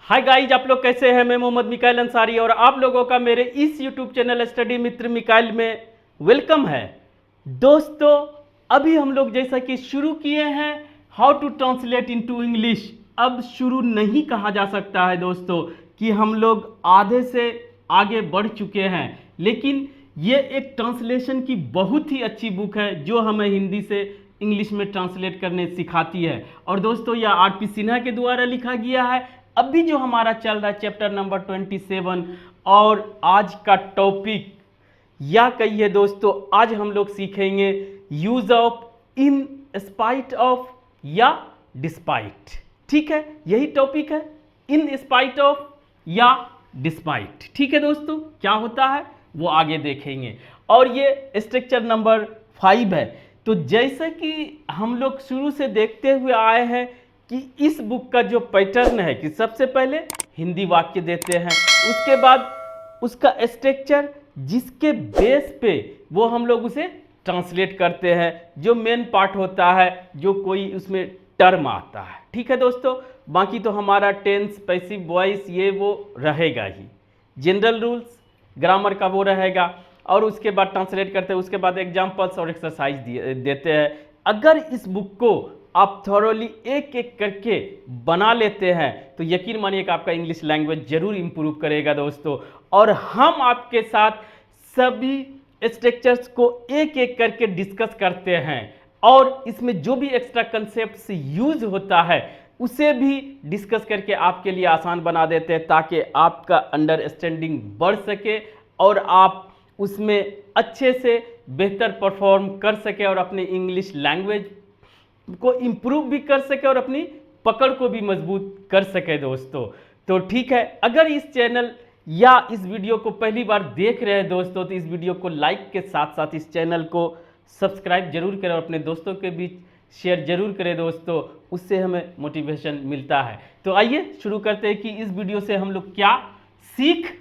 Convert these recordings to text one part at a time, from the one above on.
Hi guys, आप लोग कैसे हैं। मैं मोहम्मद मिकाइल अंसारी और आप लोगों का मेरे इस यूट्यूब चैनल स्टडी मित्र मिकाइल में वेलकम है। दोस्तों, अभी हम लोग जैसा कि शुरू किए हैं how to translate into English. अब शुरू नहीं कहा जा सकता है दोस्तों कि हम लोग आधे से आगे बढ़ चुके हैं, लेकिन ये एक ट्रांसलेशन की बहुत ही अच्छी बुक है जो हमें हिंदी से इंग्लिश में ट्रांसलेट करने सिखाती है। और दोस्तों, यह आर.पी. सिन्हा के द्वारा लिखा गया है। अभी जो हमारा चल रहा है चैप्टर नंबर 27 और आज का टॉपिक या कहिए दोस्तों, आज हम लोग सीखेंगे use of in spite of या डिस्पाइट। ठीक है, यही टॉपिक है, इन स्पाइट ऑफ या डिस्पाइट। ठीक है दोस्तों, क्या होता है वो आगे देखेंगे। और ये स्ट्रक्चर नंबर 5 है। तो जैसे कि हम लोग शुरू से देखते हुए आए हैं कि इस बुक का जो पैटर्न है कि सबसे पहले हिंदी वाक्य देते हैं, उसके बाद उसका स्ट्रक्चर जिसके बेस पे वो हम लोग उसे ट्रांसलेट करते हैं, जो मेन पार्ट होता है, जो कोई उसमें टर्म आता है। ठीक है दोस्तों, बाकी तो हमारा टेंस, पैसिव वॉइस ये वो रहेगा ही, जनरल रूल्स ग्रामर का वो रहेगा, और उसके बाद ट्रांसलेट करते हैं, उसके बाद एग्जाम्पल्स और एक्सरसाइज देते हैं। अगर इस बुक को आप थॉरोली एक एक करके बना लेते हैं तो यकीन मानिए कि आपका इंग्लिश लैंग्वेज जरूर इंप्रूव करेगा दोस्तों। और हम आपके साथ सभी स्ट्रक्चर्स को एक एक करके डिस्कस करते हैं, और इसमें जो भी एक्स्ट्रा कंसेप्ट यूज होता है उसे भी डिस्कस करके आपके लिए आसान बना देते हैं, ताकि आपका अंडरस्टैंडिंग बढ़ सके और आप उसमें अच्छे से बेहतर परफॉर्म कर सके और अपने इंग्लिश लैंग्वेज को इम्प्रूव भी कर सके और अपनी पकड़ को भी मजबूत कर सके दोस्तों। तो ठीक है, अगर इस चैनल या इस वीडियो को पहली बार देख रहे हैं दोस्तों, तो इस वीडियो को लाइक के साथ साथ इस चैनल को सब्सक्राइब जरूर करें और अपने दोस्तों के बीच शेयर जरूर करें दोस्तों, उससे हमें मोटिवेशन मिलता है। तो आइए शुरू करते हैं कि इस वीडियो से हम लोग क्या सीख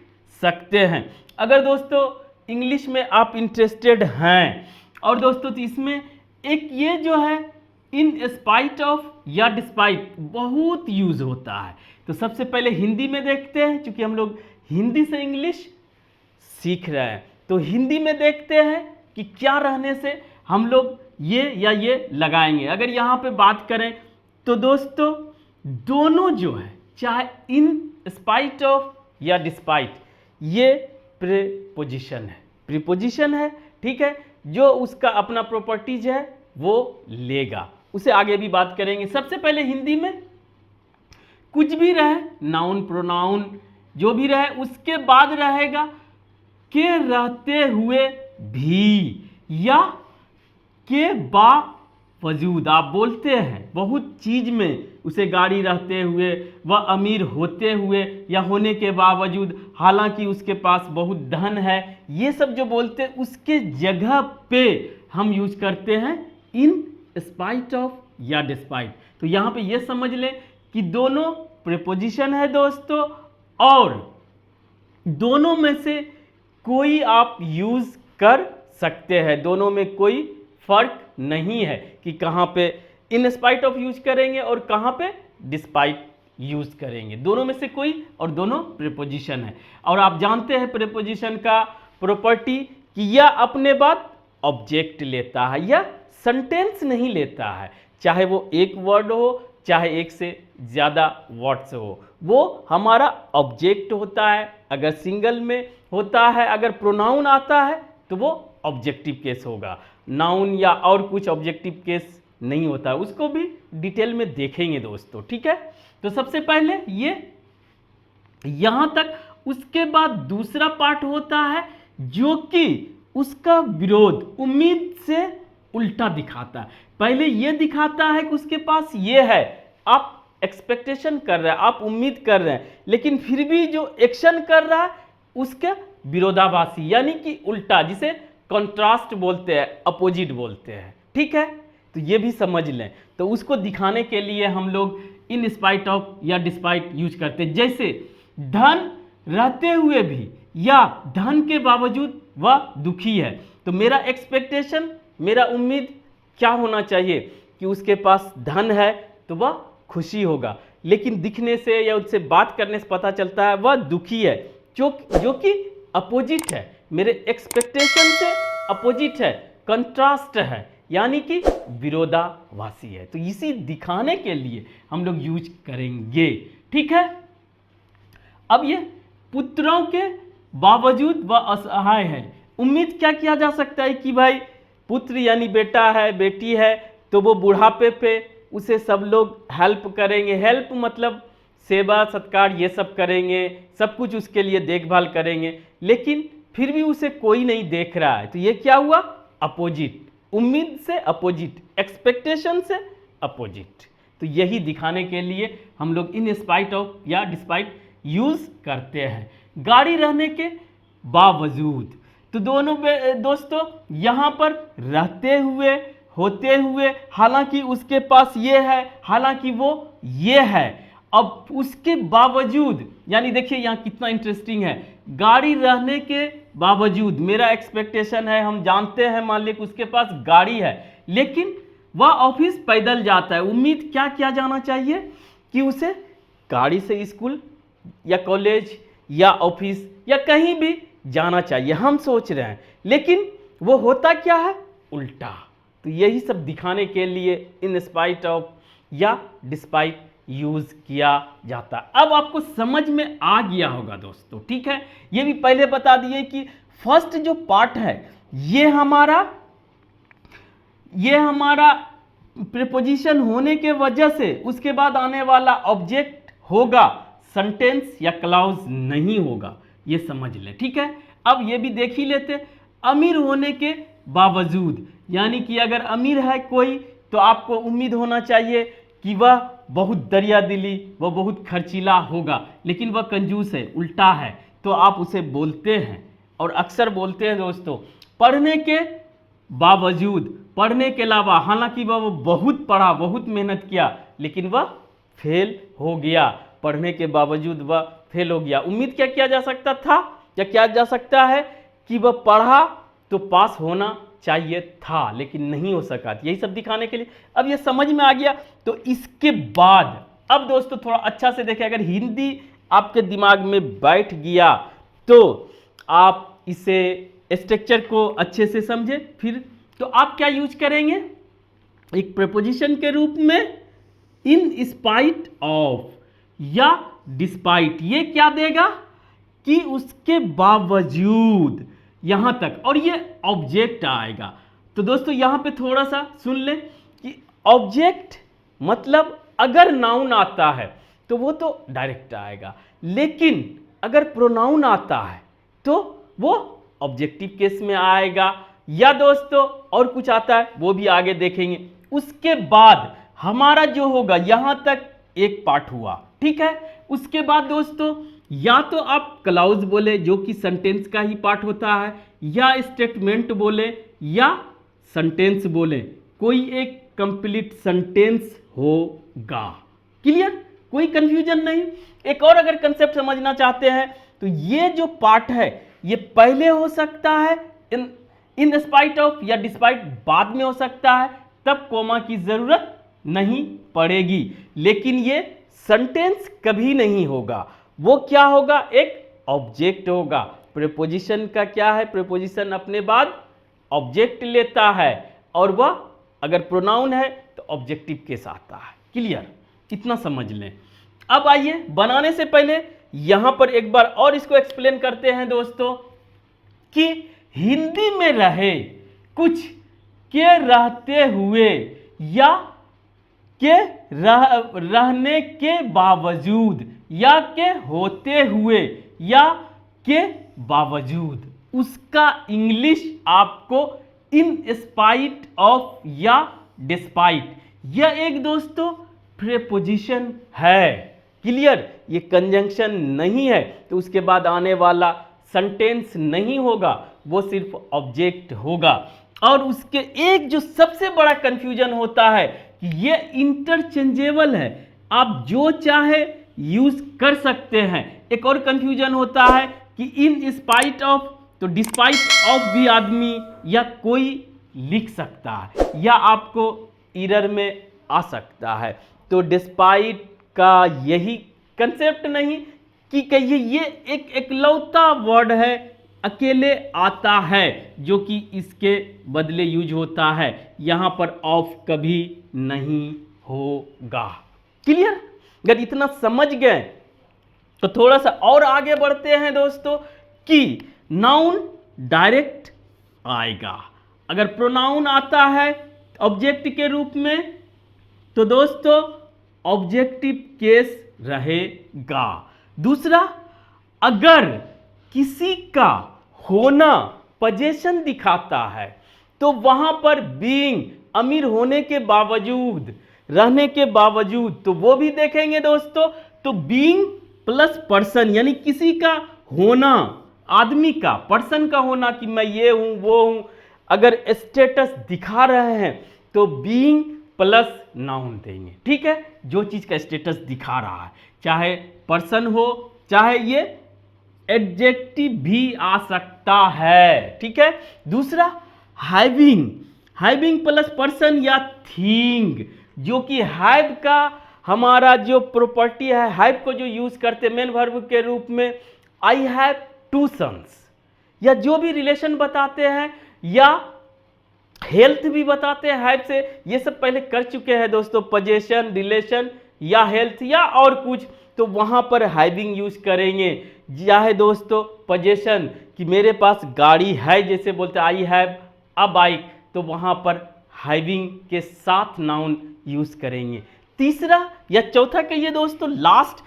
सकते हैं। अगर दोस्तों इंग्लिश में आप इंटरेस्टेड हैं और दोस्तों, तो इसमें एक ये जो है इन स्पाइट ऑफ या डिस्पाइट बहुत यूज होता है। तो सबसे पहले हिंदी में देखते हैं, क्योंकि हम लोग हिंदी से इंग्लिश सीख रहे हैं, तो हिंदी में देखते हैं कि क्या रहने से हम लोग ये या ये लगाएंगे। अगर यहाँ पे बात करें तो दोस्तों, दोनों जो है, चाहे इन स्पाइट ऑफ या डिस्पाइट, ये प्रीपोजिशन है, प्रीपोजिशन है। ठीक है, जो उसका अपना प्रॉपर्टीज है वो लेगा, उसे आगे भी बात करेंगे। सबसे पहले हिंदी में कुछ भी रहे, नाउन प्रोनाउन जो भी रहे, उसके बाद रहेगा के रहते हुए भी या के बावजूद। आप बोलते हैं बहुत चीज में, उसे गाड़ी रहते हुए, वह अमीर होते हुए या होने के बावजूद, हालांकि उसके पास बहुत धन है, ये सब जो बोलते हैं उसके जगह पे हम यूज करते हैं इन स्पाइट ऑफ या डिस्पाइट। तो यहां पे ये समझ लें कि दोनों प्रीपोजिशन है दोस्तों, और दोनों में से कोई आप यूज कर सकते हैं, दोनों में कोई फर्क नहीं है कि कहां पे इन स्पाइट ऑफ यूज करेंगे और कहां पे डिस्पाइट यूज करेंगे। दोनों में से कोई, और दोनों प्रीपोजिशन है। और आप जानते हैं प्रीपोजिशन का प्रॉपर्टी कि यह अपने बाद ऑब्जेक्ट लेता है या सेंटेंस नहीं लेता है, चाहे वो एक वर्ड हो चाहे एक से ज़्यादा वर्ड्स हो, वो हमारा ऑब्जेक्ट होता है। अगर सिंगल में होता है, अगर प्रोनाउन आता है तो वो ऑब्जेक्टिव केस होगा, नाउन या और कुछ ऑब्जेक्टिव केस नहीं होता है, उसको भी डिटेल में देखेंगे दोस्तों। ठीक है, तो सबसे पहले ये यहां तक, उसके बाद दूसरा पार्ट होता है जो कि उसका विरोध, उम्मीद से उल्टा दिखाता है। पहले ये दिखाता है कि उसके पास ये है, आप एक्सपेक्टेशन कर रहे हैं, आप उम्मीद कर रहे हैं, लेकिन फिर भी जो एक्शन कर रहा है उसके विरोधाभासी यानी कि उल्टा, जिसे कंट्रास्ट बोलते हैं, अपोजिट बोलते हैं। ठीक है, तो ये भी समझ लें। तो उसको दिखाने के लिए हम लोग इन स्पाइट ऑफ या डिस्पाइट यूज करते हैं। जैसे धन रहते हुए भी या धन के बावजूद वह दुखी है, तो मेरा एक्सपेक्टेशन, मेरा उम्मीद क्या होना चाहिए कि उसके पास धन है तो वह खुशी होगा, लेकिन दिखने से या उनसे बात करने से पता चलता है वह दुखी है, जो कि अपोजिट है, मेरे एक्सपेक्टेशन से अपोजिट है, कंट्रास्ट है, यानी कि विरोधाभासी है। तो इसी दिखाने के लिए हम लोग यूज करेंगे, ठीक है। अब ये पुत्रों के बावजूद वह असहाय है। उम्मीद क्या किया जा सकता है कि भाई पुत्र यानी बेटा है, बेटी है, तो वो बुढ़ापे पे उसे सब लोग हेल्प करेंगे। हेल्प मतलब सेवा सत्कार ये सब करेंगे, सब कुछ उसके लिए देखभाल करेंगे, लेकिन फिर भी उसे कोई नहीं देख रहा है। तो ये क्या हुआ? अपोजिट, उम्मीद से अपोजिट, एक्सपेक्टेशन से अपोजिट। तो यही दिखाने के लिए हम लोग इन स्पाइट ऑफ या डिस्पाइट यूज करते हैं। गाड़ी रहने के बावजूद, तो दोनों दोस्तों यहाँ पर रहते हुए, होते हुए, हालांकि उसके पास ये है, हालांकि वो ये है, अब उसके बावजूद, यानी देखिए यहाँ कितना इंटरेस्टिंग है। गाड़ी रहने के बावजूद मेरा एक्सपेक्टेशन है, हम जानते हैं, मान लीजिए उसके पास गाड़ी है, लेकिन वह ऑफिस पैदल जाता है। उम्मीद क्या किया जाना चाहिए कि उसे गाड़ी से स्कूल या कॉलेज या ऑफिस या कहीं भी जाना चाहिए, हम सोच रहे हैं, लेकिन वो होता क्या है? उल्टा। तो यही सब दिखाने के लिए इन स्पाइट ऑफ या डिस्पाइट यूज किया जाता है। अब आपको समझ में आ गया होगा दोस्तों, ठीक है। ये भी पहले बता दिए कि फर्स्ट जो पार्ट है ये हमारा प्रीपोजिशन होने के वजह से उसके बाद आने वाला ऑब्जेक्ट होगा, सेंटेंस या क्लॉज नहीं होगा, ये समझ ले, ठीक है। अब ये भी देख ही लेते, अमीर होने के बावजूद, यानी कि अगर अमीर है कोई तो आपको उम्मीद होना चाहिए कि वह बहुत दरिया दिली, वह बहुत खर्चीला होगा, लेकिन वह कंजूस है, उल्टा है, तो आप उसे बोलते हैं, और अक्सर बोलते हैं दोस्तों। पढ़ने के बावजूद, पढ़ने के अलावा, हालांकि वह बहुत पढ़ा, बहुत मेहनत किया, लेकिन वह फेल हो गया, पढ़ने के बावजूद वह फेल हो गया। उम्मीद क्या किया जा सकता था या किया जा सकता है कि वह पढ़ा तो पास होना चाहिए था, लेकिन नहीं हो सका। यही सब दिखाने के लिए। अब ये समझ में आ गया, तो इसके बाद अब दोस्तों थोड़ा अच्छा से देखें, अगर हिंदी आपके दिमाग में बैठ गया तो आप इसे स्ट्रक्चर को अच्छे से समझे। फिर तो आप क्या यूज करेंगे? एक प्रीपोजिशन के रूप में इन स्पाइट ऑफ या डिस्पाइट। ये क्या देगा कि उसके बावजूद, यहां तक, और ये ऑब्जेक्ट आएगा। तो दोस्तों यहां पे थोड़ा सा सुन लें कि ऑब्जेक्ट मतलब अगर नाउन आता है तो वो तो डायरेक्ट आएगा, लेकिन अगर प्रोनाउन आता है तो वो ऑब्जेक्टिव केस में आएगा, या दोस्तों और कुछ आता है वो भी आगे देखेंगे। उसके बाद हमारा जो होगा, यहां तक एक पार्ट हुआ, ठीक है। उसके बाद दोस्तों या तो आप क्लॉज बोले जो कि सेंटेंस का ही पार्ट होता है, या स्टेटमेंट बोले, या सेंटेंस बोले, कोई एक कंप्लीट सेंटेंस होगा। क्लियर? कोई कंफ्यूजन नहीं। एक और अगर कंसेप्ट समझना चाहते हैं तो ये जो पार्ट है ये पहले हो सकता है, इन स्पाइट ऑफ या डिस्पाइट बाद में हो सकता है, तब कोमा की जरूरत नहीं पड़ेगी, लेकिन ये सेंटेंस कभी नहीं होगा। वो क्या होगा? एक ऑब्जेक्ट होगा। प्रीपोजिशन का क्या है? प्रीपोजिशन अपने बाद ऑब्जेक्ट लेता है, और वह अगर प्रोनाउन है तो ऑब्जेक्टिव के साथ आता है। क्लियर? इतना समझ लें। अब आइए, बनाने से पहले यहां पर एक बार और इसको एक्सप्लेन करते हैं दोस्तों कि हिंदी में रहे कुछ के रहते हुए या के रहने के बावजूद, या के होते हुए, या के बावजूद, उसका इंग्लिश आपको इन स्पाइट ऑफ या डिस्पाइट, यह एक दोस्तों प्रीपोजिशन है। क्लियर? ये कंजंक्शन नहीं है, तो उसके बाद आने वाला सेंटेंस नहीं होगा, वो सिर्फ ऑब्जेक्ट होगा। और उसके एक जो सबसे बड़ा कंफ्यूजन होता है कि ये इंटरचेंजेबल है, आप जो चाहे यूज कर सकते हैं। एक और कंफ्यूजन होता है कि इन स्पाइट ऑफ, तो डिस्पाइट ऑफ भी आदमी या कोई लिख सकता है, या आपको एरर में आ सकता है। तो डिस्पाइट का यही कंसेप्ट नहीं कि कहिए ये एक इकलौता वर्ड है, अकेले आता है, जो कि इसके बदले यूज होता है। यहां पर ऑफ कभी नहीं होगा। क्लियर? अगर इतना समझ गए तो थोड़ा सा और आगे बढ़ते हैं दोस्तों कि नाउन डायरेक्ट आएगा। अगर प्रोनाउन आता है ऑब्जेक्ट के रूप में तो दोस्तों ऑब्जेक्टिव केस रहेगा। दूसरा, अगर किसी का होना पोजीशन दिखाता है तो वहां पर बीइंग, अमीर होने के बावजूद, रहने के बावजूद, तो वो भी देखेंगे दोस्तों। तो बीइंग प्लस पर्सन, यानी किसी का होना, आदमी का, पर्सन का होना कि मैं ये हूं वो हूं, अगर स्टेटस दिखा रहे हैं तो बीइंग प्लस नाउन देंगे। ठीक है, जो चीज का स्टेटस दिखा रहा है, चाहे पर्सन हो चाहे ये एडजेक्टिव भी आ सकता है। ठीक है। दूसरा, हैविंग, हैविंग प्लस पर्सन या थिंग, जो कि हैव का हमारा जो प्रॉपर्टी है, हैव को जो यूज करते मेन वर्ब के रूप में, आई हैव 2 सन्स, या जो भी रिलेशन बताते हैं या हेल्थ भी बताते हैं हैव से, ये सब पहले कर चुके हैं दोस्तों, पोजीशन, रिलेशन या हेल्थ या और कुछ, तो वहां पर हैविंग यूज करेंगे। चाहे दोस्तों पोजीशन कि मेरे पास गाड़ी है, जैसे बोलते आई हैव अ बाइक, तो वहां पर हैविंग के साथ नाउन यूज करेंगे। तीसरा या चौथा कहिए दोस्तों, लास्ट,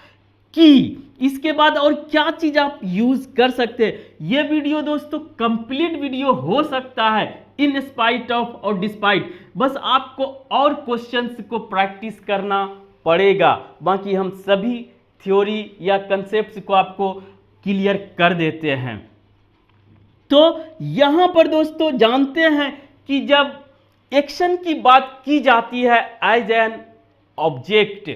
की इसके बाद और क्या चीज आप यूज कर सकते हैं। यह वीडियो दोस्तों कंप्लीट वीडियो हो सकता है इन स्पाइट ऑफ और डिस्पाइट, बस आपको और क्वेश्चंस को प्रैक्टिस करना पड़ेगा, बाकी हम सभी थ्योरी या कंसेप्ट्स को आपको क्लियर कर देते हैं। तो यहां पर दोस्तों जानते हैं कि जब एक्शन की बात की जाती है एज एन ऑब्जेक्ट,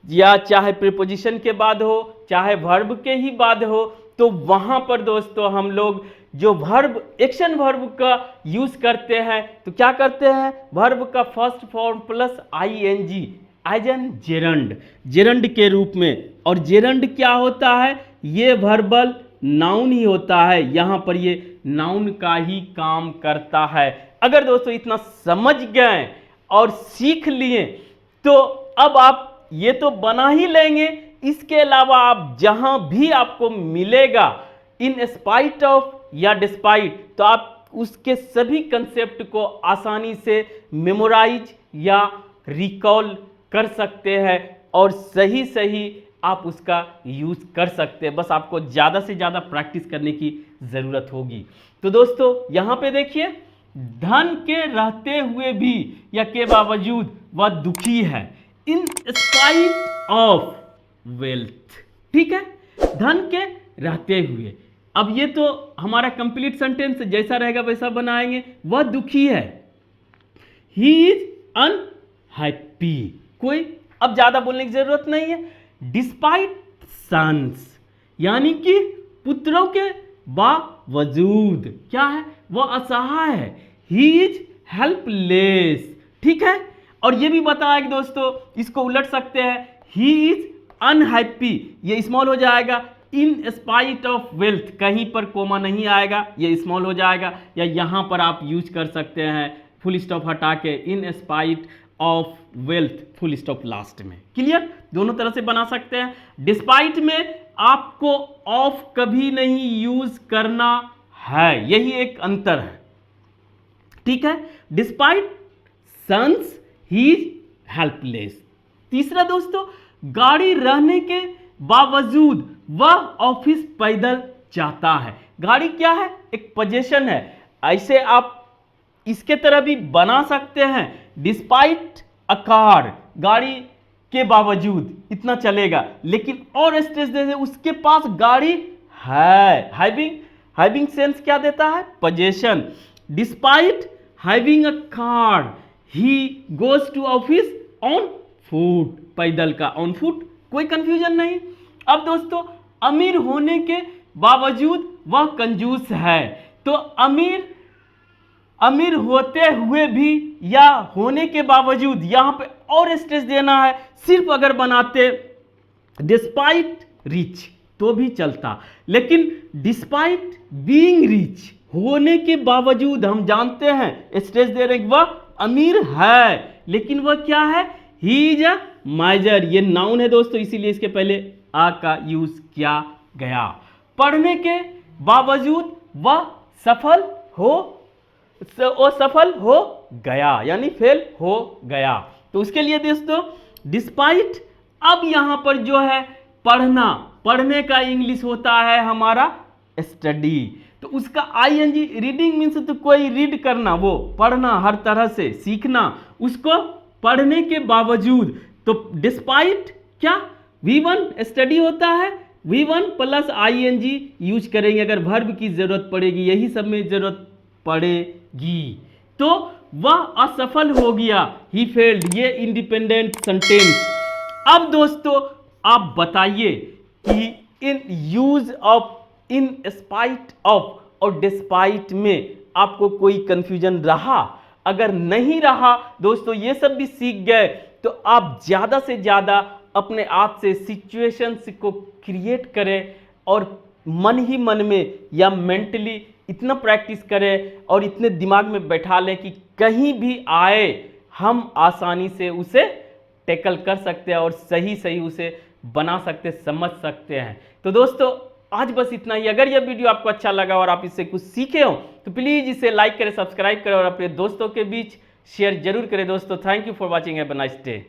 या चाहे प्रीपोजिशन के बाद हो चाहे वर्ब के ही बाद हो, तो वहां पर दोस्तों हम लोग जो वर्ब, एक्शन वर्ब का यूज करते हैं तो क्या करते हैं, वर्ब का first form plus ING as an gerund, gerund के रूप में। और जेरंड क्या होता है, ये वर्बल नाउन ही होता है, यहां पर ये नाउन का ही काम करता है। अगर दोस्तों इतना समझ गए और सीख लिए तो अब आप ये तो बना ही लेंगे, इसके अलावा आप जहां भी आपको मिलेगा इन स्पाइट ऑफ या डिस्पाइट, तो आप उसके सभी कंसेप्ट को आसानी से मेमोराइज या रिकॉल कर सकते हैं और सही सही आप उसका यूज कर सकते हैं। बस आपको ज़्यादा से ज़्यादा प्रैक्टिस करने की ज़रूरत होगी। तो दोस्तों यहाँ पे देखिए, धन के रहते हुए भी या के बावजूद वह दुखी है, इन स्पाइट ऑफ वेल्थ। ठीक है, धन के रहते हुए। अब ये तो हमारा कंप्लीट सेंटेंस जैसा रहेगा वैसा बनाएंगे। वह दुखी है, ही इज अनहैप्पी, कोई अब ज्यादा बोलने की जरूरत नहीं है। डिस्पाइट सन्स, यानी कि पुत्रों के बावजूद क्या है, वह असहाय है, ही इज हेल्पलेस। ठीक है, और ये भी बताया कि दोस्तों इसको उलट सकते हैं, ही इज अनहैप्पी, ये स्मॉल हो जाएगा, इन स्पाइट ऑफ वेल्थ, कहीं पर कोमा नहीं आएगा, ये स्मॉल हो जाएगा, या यहां पर आप यूज कर सकते हैं फुल स्टॉप हटा के, in spite of wealth full stop last में। क्लियर, दोनों तरह से बना सकते हैं। डिस्पाइट में आपको ऑफ कभी नहीं यूज करना है, यही एक अंतर है। ठीक है, despite sons he is helpless. तीसरा दोस्तों, गाड़ी रहने के बावजूद वह ऑफिस पैदल जाता है। गाड़ी क्या है, एक पोजीशन है, ऐसे आप इसके तरह भी बना सकते हैं, डिस्पाइट अ कार, गाड़ी के बावजूद, इतना चलेगा, लेकिन और स्ट्रेस दे उसके पास गाड़ी है। हैविंग सेंस क्या देता है, position. Despite having a car, he goes to office on foot, पैदल का ऑन फुट, कोई कंफ्यूजन नहीं। अब दोस्तों, अमीर होने के बावजूद वह कंजूस है, तो अमीर होते हुए भी या होने के बावजूद, यहां पे और स्ट्रेस देना है। सिर्फ अगर बनाते डिस्पाइट रिच तो भी चलता, लेकिन डिस्पाइट बीइंग रिच होने के बावजूद हम जानते हैं स्ट्रेस दे रहे हैं कि वह अमीर है, लेकिन वह क्या है, ही इज अ माइजर। ये नाउन है दोस्तों, इसीलिए इसके पहले आ का यूज किया गया। पढ़ने के बावजूद वह सफल हो गया, यानी फेल हो गया। तो उसके लिए दोस्तों डिस्पाइट, अब यहां पर जो है पढ़ने का इंग्लिश होता है हमारा स्टडी। तो उसका आईएनजी रीडिंग मीन्स तो कोई रीड करना, वो पढ़ना, हर तरह से सीखना, उसको पढ़ने के बावजूद। तो डिस्पाइट क्या, V1 स्टडी होता है, V1 प्लस आईएनजी यूज करेंगे अगर वर्ब की जरूरत पड़ेगी, यही सब में जरूरत पड़ेगी। तो वह असफल हो गया, ही फेल्ड, ये इंडिपेंडेंट सेंटेंस। अब दोस्तों आप बताइए कि in use of, in spite of और डिस्पाइट में आपको कोई कंफ्यूजन रहा? अगर नहीं रहा दोस्तों, ये सब भी सीख गए, तो आप ज्यादा से ज्यादा अपने आप से सिचुएशंस को क्रिएट करें और मन ही मन में या मेंटली इतना प्रैक्टिस करें और इतने दिमाग में बैठा लें कि कहीं भी आए हम आसानी से उसे टैकल कर सकते हैं और सही सही उसे बना सकते, समझ सकते हैं। तो दोस्तों आज बस इतना ही। अगर यह वीडियो आपको अच्छा लगा और आप इससे कुछ सीखे हो तो प्लीज इसे लाइक करें, सब्सक्राइब करें और अपने दोस्तों के बीच शेयर जरूर करें दोस्तों। Thank you for watching, have a nice day.